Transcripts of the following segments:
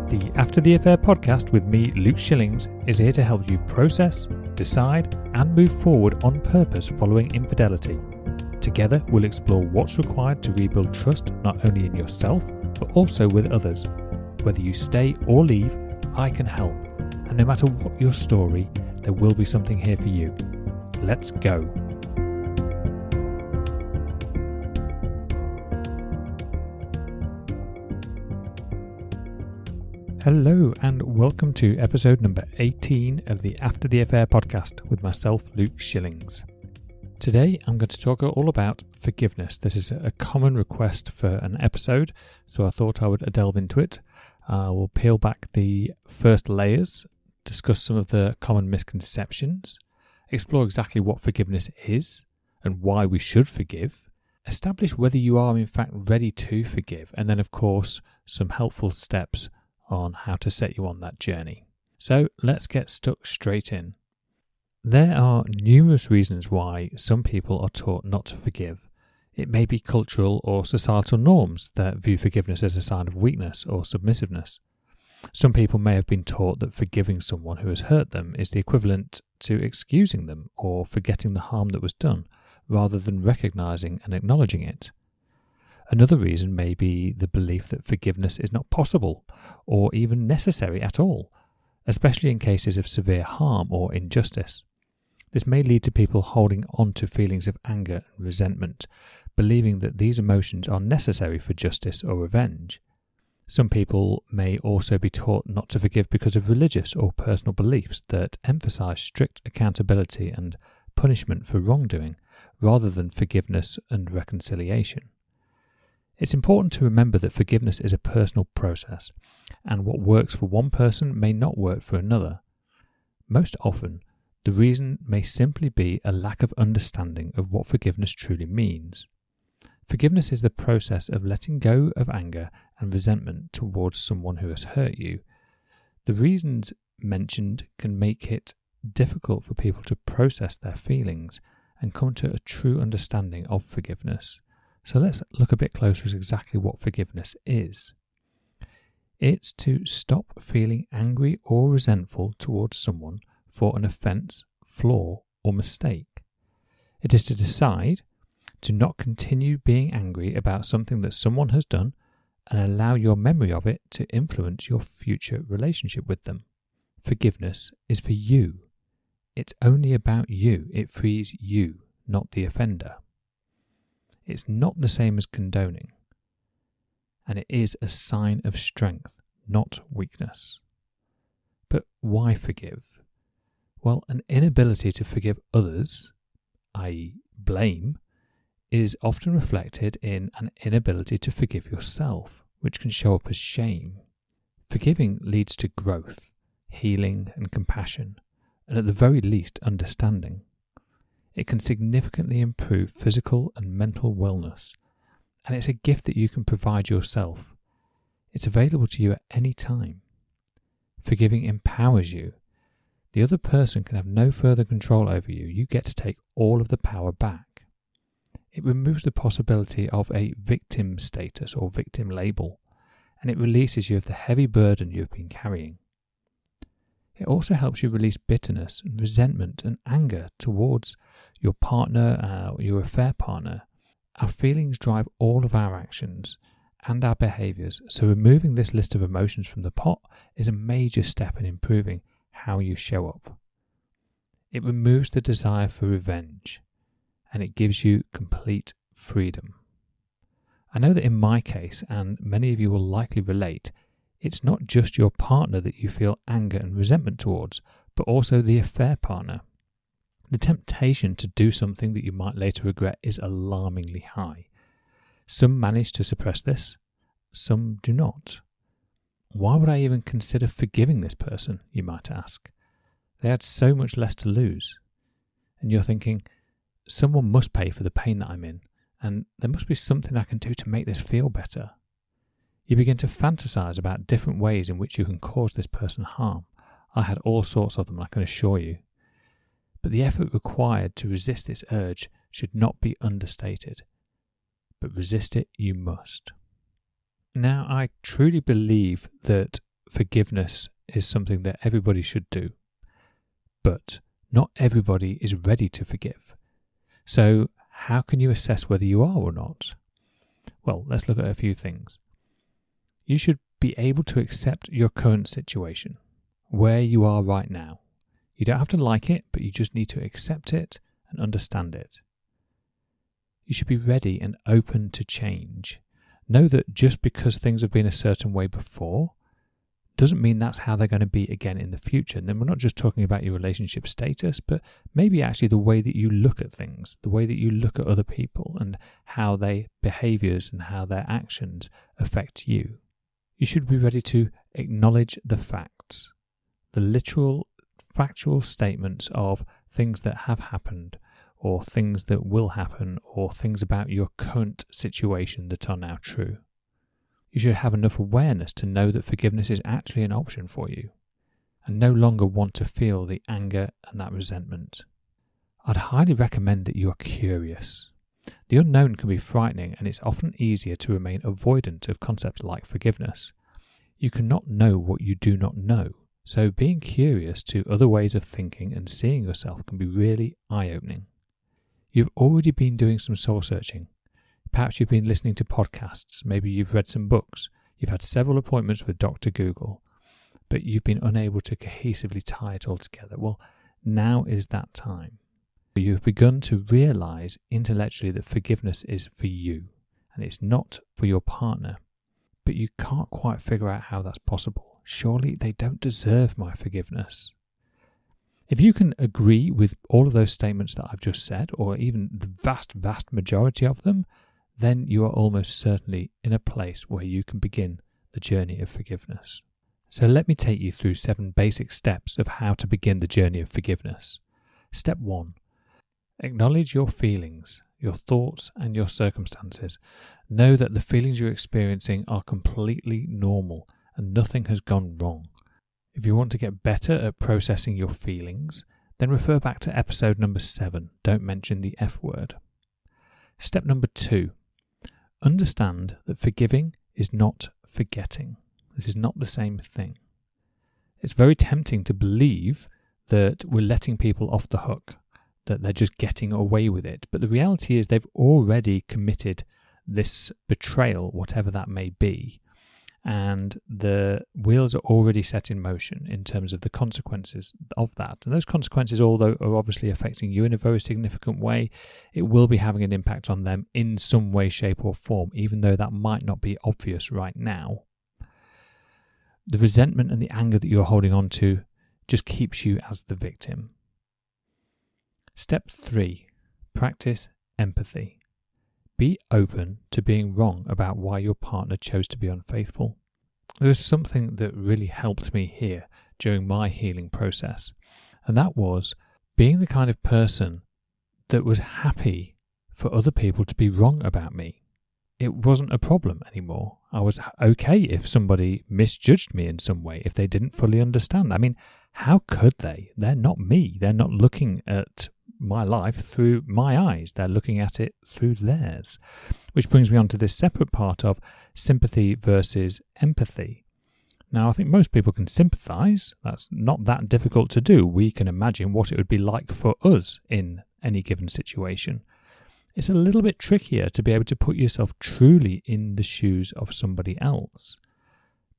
The After the Affair podcast with me, Luke Shillings, is here to help you process, decide, and move forward on purpose following infidelity. Together, we'll explore what's required to rebuild trust not only in yourself, but also with others. Whether you stay or leave, I can help. And no matter what your story, there will be something here for you. Let's go. Hello and welcome to episode number 18 of the After the Affair podcast with myself, Luke Shillings. Today I'm going to talk all about forgiveness. This is a common request for an episode, so I thought I would delve into it. We'll peel back the first layers, discuss some of the common misconceptions, explore exactly what forgiveness is and why we should forgive, establish whether you are in fact ready to forgive, and then of course some helpful steps on how to set you on that journey. So let's get stuck straight in. There are numerous reasons why some people are taught not to forgive. It may be cultural or societal norms that view forgiveness as a sign of weakness or submissiveness. Some people may have been taught that forgiving someone who has hurt them is the equivalent to excusing them or forgetting the harm that was done, rather than recognizing and acknowledging it. Another reason may be the belief that forgiveness is not possible or even necessary at all, especially in cases of severe harm or injustice. This may lead to people holding on to feelings of anger and resentment, believing that these emotions are necessary for justice or revenge. Some people may also be taught not to forgive because of religious or personal beliefs that emphasize strict accountability and punishment for wrongdoing, rather than forgiveness and reconciliation. It's important to remember that forgiveness is a personal process, and what works for one person may not work for another. Most often, the reason may simply be a lack of understanding of what forgiveness truly means. Forgiveness is the process of letting go of anger and resentment towards someone who has hurt you. The reasons mentioned can make it difficult for people to process their feelings and come to a true understanding of forgiveness. So let's look a bit closer at exactly what forgiveness is. It's to stop feeling angry or resentful towards someone for an offence, flaw, or mistake. It is to decide to not continue being angry about something that someone has done and allow your memory of it to influence your future relationship with them. Forgiveness is for you. It's only about you. It frees you, not the offender. It's not the same as condoning, and it is a sign of strength, not weakness. But why forgive? Well, an inability to forgive others, i.e. blame, is often reflected in an inability to forgive yourself, which can show up as shame. Forgiving leads to growth, healing, and compassion, and at the very least, understanding. It can significantly improve physical and mental wellness, and it's a gift that you can provide yourself. It's available to you at any time. Forgiving empowers you. The other person can have no further control over you. You get to take all of the power back. It removes the possibility of a victim status or victim label, and it releases you of the heavy burden you've been carrying. It also helps you release bitterness and resentment and anger towards your partner, your affair partner. Our feelings drive all of our actions and our behaviours, so removing this list of emotions from the pot is a major step in improving how you show up. It removes the desire for revenge, and it gives you complete freedom. I know that in my case, and many of you will likely relate, it's not just your partner that you feel anger and resentment towards, but also the affair partner. The temptation to do something that you might later regret is alarmingly high. Some manage to suppress this, some do not. Why would I even consider forgiving this person, you might ask? They had so much less to lose. And you're thinking, someone must pay for the pain that I'm in, and there must be something I can do to make this feel better. You begin to fantasize about different ways in which you can cause this person harm. I had all sorts of them, I can assure you. But the effort required to resist this urge should not be understated. But resist it you must. Now, I truly believe that forgiveness is something that everybody should do, but not everybody is ready to forgive. So how can you assess whether you are or not? Well, let's look at a few things. You should be able to accept your current situation, where you are right now. You don't have to like it, but you just need to accept it and understand it. You should be ready and open to change. Know that just because things have been a certain way before doesn't mean that's how they're going to be again in the future. And then we're not just talking about your relationship status, but maybe actually the way that you look at things, the way that you look at other people and how their behaviours and how their actions affect you. You should be ready to acknowledge the facts, the literal, factual statements of things that have happened or things that will happen or things about your current situation that are now true. You should have enough awareness to know that forgiveness is actually an option for you and no longer want to feel the anger and that resentment. I'd highly recommend that you are curious. The unknown can be frightening, and it's often easier to remain avoidant of concepts like forgiveness. You cannot know what you do not know, so being curious to other ways of thinking and seeing yourself can be really eye-opening. You've already been doing some soul searching. Perhaps you've been listening to podcasts, maybe you've read some books, you've had several appointments with Dr. Google, but you've been unable to cohesively tie it all together. Well, now is that time. You've begun to realise intellectually that forgiveness is for you and it's not for your partner, but you can't quite figure out how that's possible. Surely they don't deserve my forgiveness. If you can agree with all of those statements that I've just said, or even the vast majority of them, then you are almost certainly in a place where you can begin the journey of forgiveness. So let me take you through 7 basic steps of how to begin the journey of forgiveness. Step 1. Acknowledge your feelings, your thoughts and your circumstances. Know that the feelings you're experiencing are completely normal and nothing has gone wrong. If you want to get better at processing your feelings, then refer back to episode number 7. Don't mention the F word. Step number 2. Understand that forgiving is not forgetting. This is not the same thing. It's very tempting to believe that we're letting people off the hook, that they're just getting away with it. But the reality is they've already committed this betrayal, whatever that may be, and the wheels are already set in motion in terms of the consequences of that. And those consequences, although are obviously affecting you in a very significant way, it will be having an impact on them in some way, shape or form, even though that might not be obvious right now. The resentment and the anger that you're holding on to just keeps you as the victim. Step 3. Practice empathy. Be open to being wrong about why your partner chose to be unfaithful. There was something that really helped me here during my healing process, and that was being the kind of person that was happy for other people to be wrong about me. It wasn't a problem anymore. I was okay if somebody misjudged me in some way, if they didn't fully understand. I mean, how could they? They're not me. They're not looking at my life through my eyes. They're looking at it through theirs. Which brings me on to this separate part of sympathy versus empathy. Now, I think most people can sympathise. That's not that difficult to do. We can imagine what it would be like for us in any given situation. It's a little bit trickier to be able to put yourself truly in the shoes of somebody else,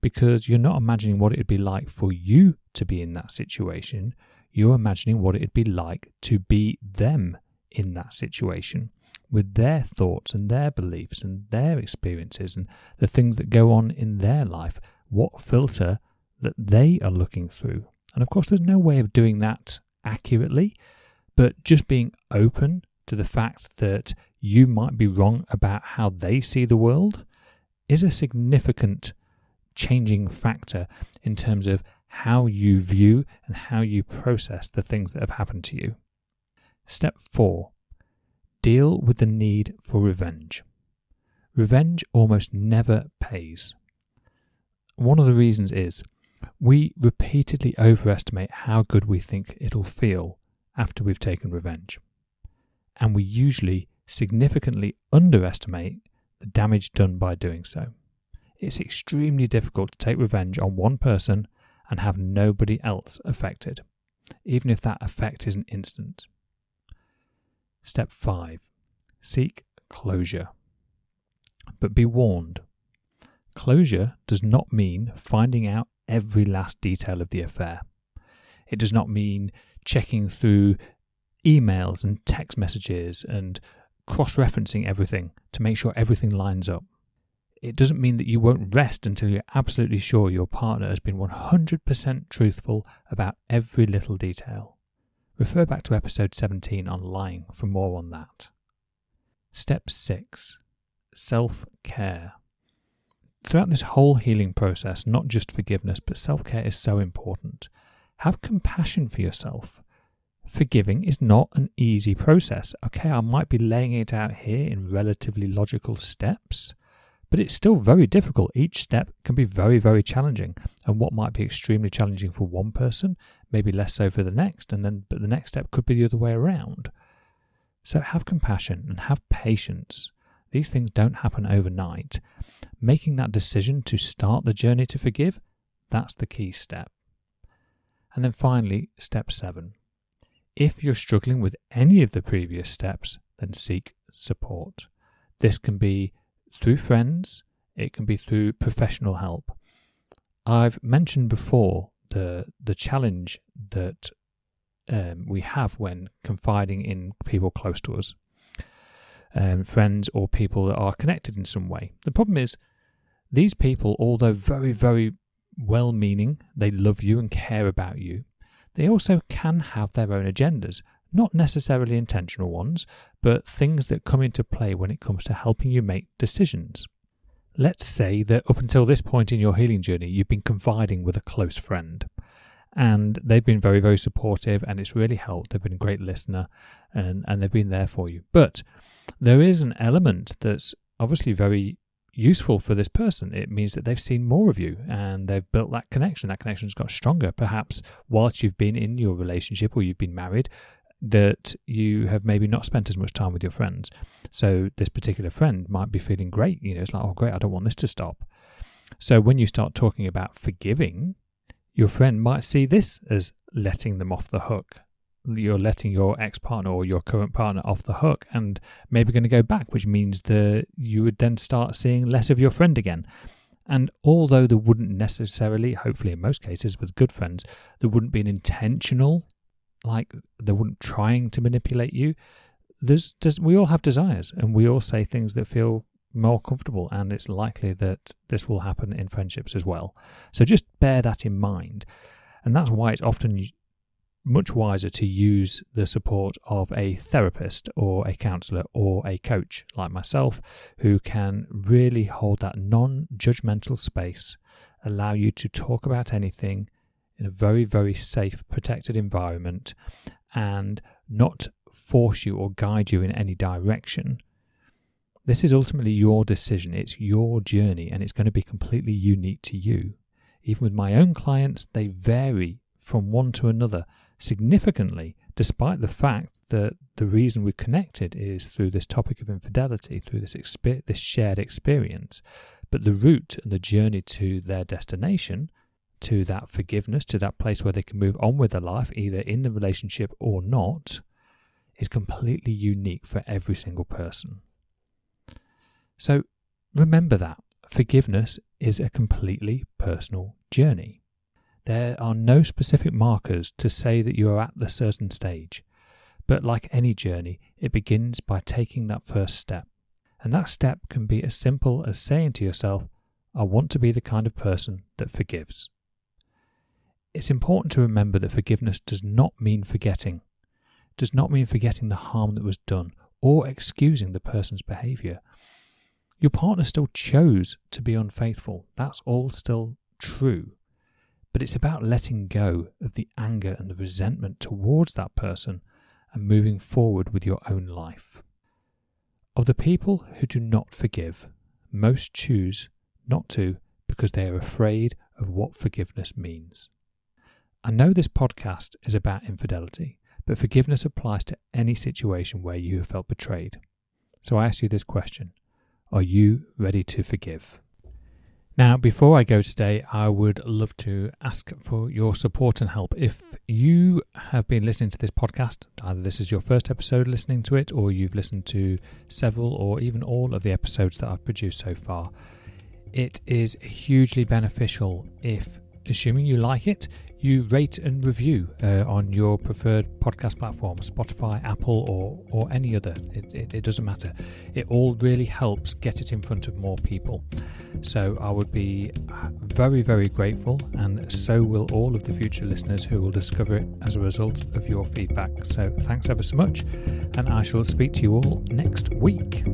because you're not imagining what it would be like for you to be in that situation. You're imagining what it would be like to be them in that situation, with their thoughts and their beliefs and their experiences and the things that go on in their life, what filter that they are looking through. And of course, there's no way of doing that accurately, but just being open to the fact that you might be wrong about how they see the world is a significant changing factor in terms of how you view and how you process the things that have happened to you. Step 4. Deal with the need for revenge. Revenge almost never pays. One of the reasons is we repeatedly overestimate how good we think it'll feel after we've taken revenge. And we usually significantly underestimate the damage done by doing so. It's extremely difficult to take revenge on one person and have nobody else affected, even if that effect isn't instant. Step 5. Seek closure. But be warned, closure does not mean finding out every last detail of the affair. It does not mean checking through emails and text messages and cross-referencing everything to make sure everything lines up. It doesn't mean that you won't rest until you're absolutely sure your partner has been 100% truthful about every little detail. Refer back to episode 17 on lying for more on that. Step 6. Self-care. Throughout this whole healing process, not just forgiveness, but self-care is so important. Have compassion for yourself. Forgiving is not an easy process. Okay, I might be laying it out here in relatively logical steps, but it's still very difficult. Each step can be very, very challenging. And what might be extremely challenging for one person, maybe less so for the next, but the next step could be the other way around. So have compassion and have patience. These things don't happen overnight. Making that decision to start the journey to forgive, that's the key step. And then finally, step 7. If you're struggling with any of the previous steps, then seek support. This can be through friends, it can be through professional help. I've mentioned before the challenge that we have when confiding in people close to us, friends or people that are connected in some way. The problem is, these people, although very, very well-meaning, they love you and care about you, they also can have their own agendas, not necessarily intentional ones, but things that come into play when it comes to helping you make decisions. Let's say that up until this point in your healing journey, you've been confiding with a close friend, and they've been very, very supportive, and it's really helped. They've been a great listener, and they've been there for you. But there is an element that's obviously very useful for this person. It means that they've seen more of you and they've built that connection. That connection's got stronger. Perhaps whilst you've been in your relationship or you've been married, that you have maybe not spent as much time with your friends. So this particular friend might be feeling great. It's like, oh great, I don't want this to stop. So when you start talking about forgiving, your friend might see this as letting them off the hook. You're letting your ex-partner or your current partner off the hook and maybe going to go back, which means that you would then start seeing less of your friend again. And although there wouldn't necessarily, hopefully in most cases with good friends, there wouldn't be an intentional, like they wouldn't trying to manipulate you. We all have desires and we all say things that feel more comfortable, and it's likely that this will happen in friendships as well. So just bear that in mind. And that's why it's often much wiser to use the support of a therapist or a counsellor or a coach like myself, who can really hold that non-judgmental space, allow you to talk about anything in a very, very safe, protected environment, and not force you or guide you in any direction. This is ultimately your decision. It's your journey, and it's going to be completely unique to you. Even with my own clients, they vary from one to another significantly, despite the fact that the reason we've connected is through this topic of infidelity, through this shared experience. But the route and the journey to their destination, to that forgiveness, to that place where they can move on with their life, either in the relationship or not, is completely unique for every single person. So remember that forgiveness is a completely personal journey. There are no specific markers to say that you are at the certain stage, but like any journey, it begins by taking that first step. And that step can be as simple as saying to yourself, I want to be the kind of person that forgives. It's important to remember that forgiveness does not mean forgetting. It does not mean forgetting the harm that was done or excusing the person's behaviour. Your partner still chose to be unfaithful. That's all still true. But it's about letting go of the anger and the resentment towards that person and moving forward with your own life. Of the people who do not forgive, most choose not to because they are afraid of what forgiveness means. I know this podcast is about infidelity, but forgiveness applies to any situation where you have felt betrayed. So I ask you this question: are you ready to forgive? Now, before I go today, I would love to ask for your support and help. If you have been listening to this podcast, either this is your first episode listening to it, or you've listened to several or even all of the episodes that I've produced so far, it is hugely beneficial if, assuming you like it, you rate and review on your preferred podcast platform, Spotify, Apple, or any other. It doesn't matter. It all really helps get it in front of more people. So I would be very, very grateful, and so will all of the future listeners who will discover it as a result of your feedback. So thanks ever so much, and I shall speak to you all next week.